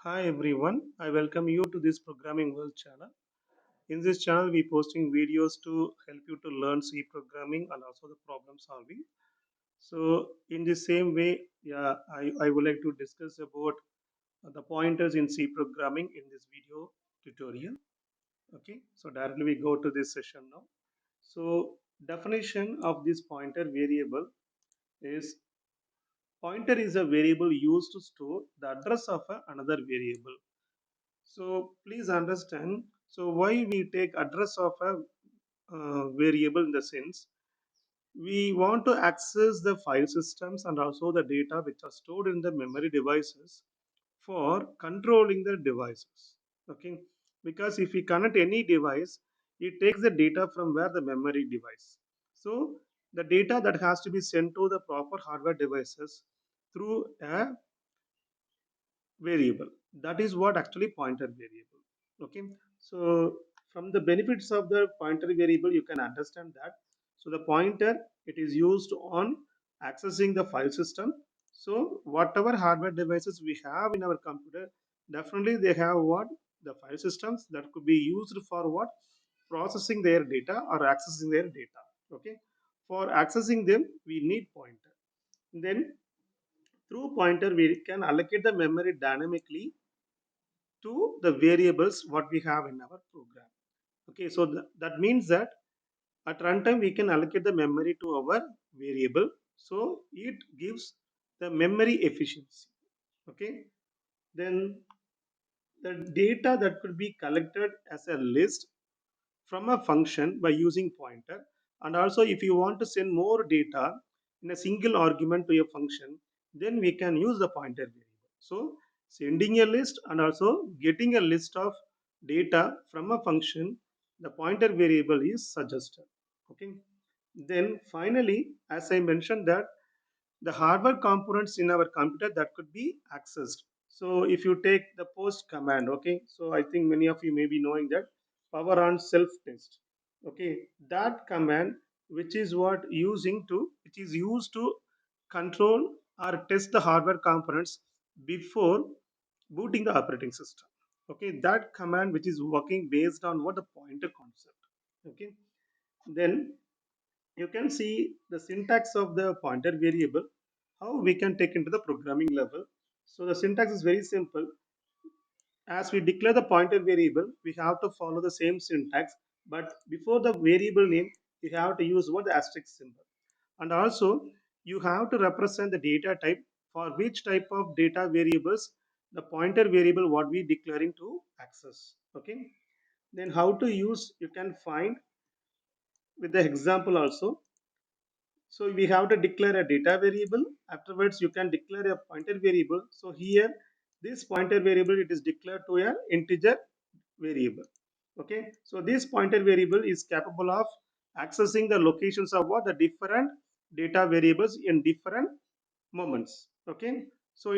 Hi everyone, I welcome you to this Programming World channel. In this channel, we posting videos to help you to learn C programming and also the problem solving. So in the same way, I would like to discuss about the pointers in C programming in this video tutorial. Okay, so directly we go to this session now. So definition of this pointer variable is pointer is a variable used to store the address of another variable. So please understand. So why we take address of a variable in the sense we want to access the file systems and also the data which are stored in the memory devices for controlling the devices. Okay, because if we connect any device, it takes the data from where the memory device. So the data that has to be sent to the proper hardware devices through a variable. That is what actually pointer variable. Okay, so from the benefits of the pointer variable you can understand that. So the pointer, it is used on accessing the file system. So whatever hardware devices we have in our computer, definitely they have what, the file systems that could be used for what, processing their data or accessing their data. Okay, for accessing them we need pointer. Then through pointer we can allocate the memory dynamically to the variables what we have in our program. Okay, so that means that at runtime we can allocate the memory to our variable, so it gives the memory efficiency. Okay, then the data that could be collected as a list from a function by using pointer, and also if you want to send more data in a single argument to a function, then we can use the pointer variable. So sending a list and also getting a list of data from a function, the pointer variable is suggested. Okay, then finally, as I mentioned, that the hardware components in our computer that could be accessed. So if you take the post command, okay, so I think many of you may be knowing that power on self test. Okay, that command, which is used to control or test the hardware components before booting the operating system. Okay, that command which is working based on what, the pointer concept. Okay, then you can see the syntax of the pointer variable, how we can take into the programming level. So the syntax is very simple. As we declare the pointer variable, we have to follow the same syntax, but before the variable name you have to use what, the asterisk symbol. And also you have to represent the data type, for which type of data variables the pointer variable what we declaring to access. Okay, then how to use, you can find with the example also. So we have to declare a data variable. Afterwards, you can declare a pointer variable. So here, this pointer variable, it is declared to an integer variable. Okay. So this pointer variable is capable of accessing the locations of what, the different data variables in different moments. Okay. So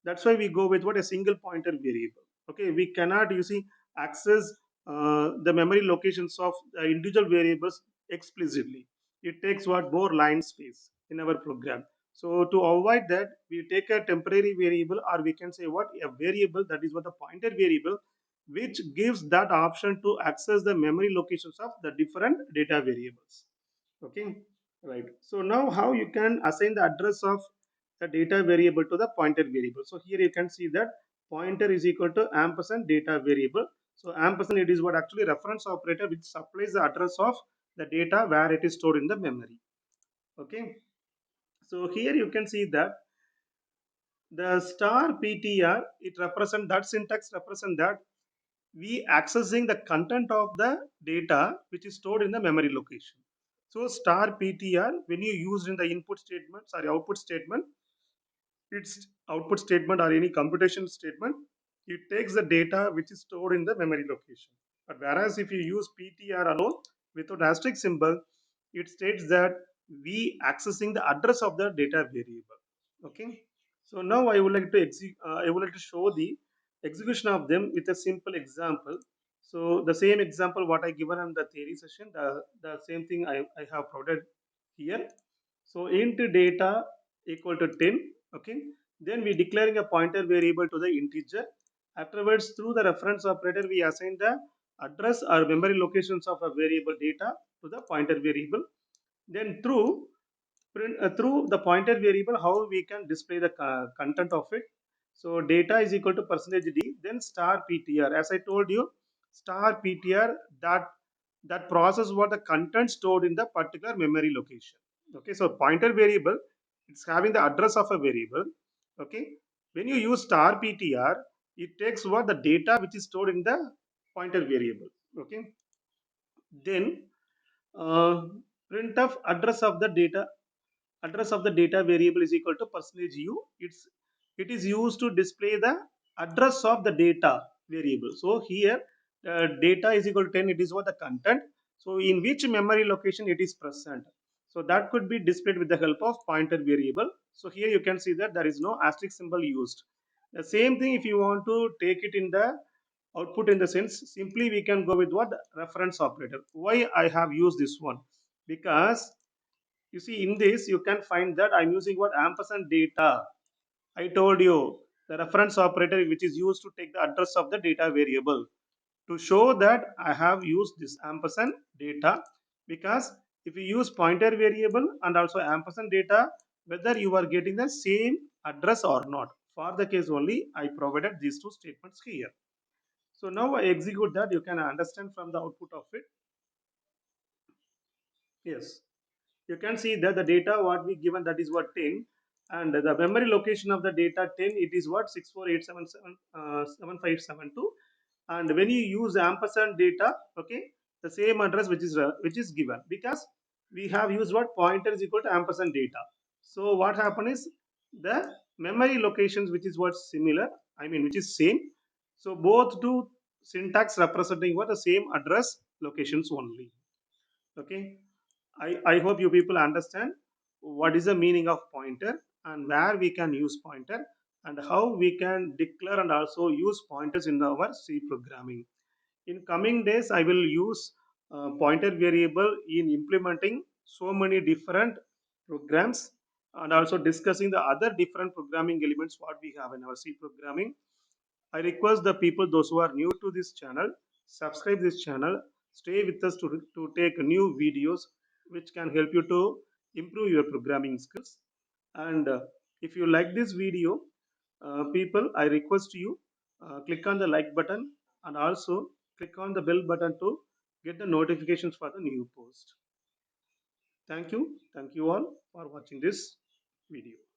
that's why we go with what, a single pointer variable. Okay. We cannot, you see, access the memory locations of individual variables explicitly. It takes what, more line space in our program. So to avoid that, we take a temporary variable, or we can say what, a variable, that is what, a pointer variable, which gives that option to access the memory locations of the different data variables. Okay, right. So now how you can assign the address of the data variable to the pointer variable. So here you can see that pointer is equal to ampersand data variable. So ampersand, it is what actually reference operator which supplies the address of the data where it is stored in the memory. Okay, so here you can see that the star ptr, it represent, that syntax represent that we accessing the content of the data which is stored in the memory location. So star ptr, when you use in the input statement, sorry, output statement, its output statement or any computation statement, it takes the data which is stored in the memory location. But whereas if you use ptr alone without asterisk symbol, it states that we accessing the address of the data variable. Okay, so now I would like to I would like to show the execution of them with a simple example. So the same example what I given in the theory session, the same thing I have provided here. So int data equal to 10. Okay, then we declaring a pointer variable to the integer. Afterwards, through the reference operator, we assign the address or memory locations of a variable data to the pointer variable. Then through the pointer variable, how we can display the content of it. So data is equal to percentage d, then star ptr. As I told you, star ptr, that process what the content stored in the particular memory location. Okay, so pointer variable, it's having the address of a variable. Okay, when you use star ptr, it takes what the data which is stored in the pointer variable. Okay, then uh, printf address of the data, address of the data variable is equal to percentage u. It is used to display the address of the data variable. So here data is equal to 10, it is what the content, so in which memory location it is present, so that could be displayed with the help of pointer variable. So here you can see that there is no asterisk symbol used. The same thing if you want to take it in the output, in the sense, simply we can go with what reference operator. Why I have used this one? Because you see, in this, you can find that I'm using what ampersand data. I told you the reference operator which is used to take the address of the data variable. To show that I have used this ampersand data, because if you use pointer variable and also ampersand data, whether you are getting the same address or not. For the case only, I provided these two statements here. So now I execute that. You can understand from the output of it. Yes. You can see that the data what we given, that is what 10, and the memory location of the data 10, it is what 64877 7572. And when you use ampersand data, okay, the same address which is given, because we have used what pointer is equal to ampersand data. So what happen is the memory locations which is what similar, I mean which is same, so both two syntax representing what the same address locations only. Okay, I hope you people understand what is the meaning of pointer and where we can use pointer and how we can declare and also use pointers in our C programming. In coming days, I will use pointer variable in implementing so many different programs and also discussing the other different programming elements what we have in our C programming. I request the people, those who are new to this channel, subscribe this channel, stay with us to take new videos which can help you to improve your programming skills. And if you like this video, people, I request you click on the like button and also click on the bell button to get the notifications for the new post. Thank you. Thank you all for watching this video.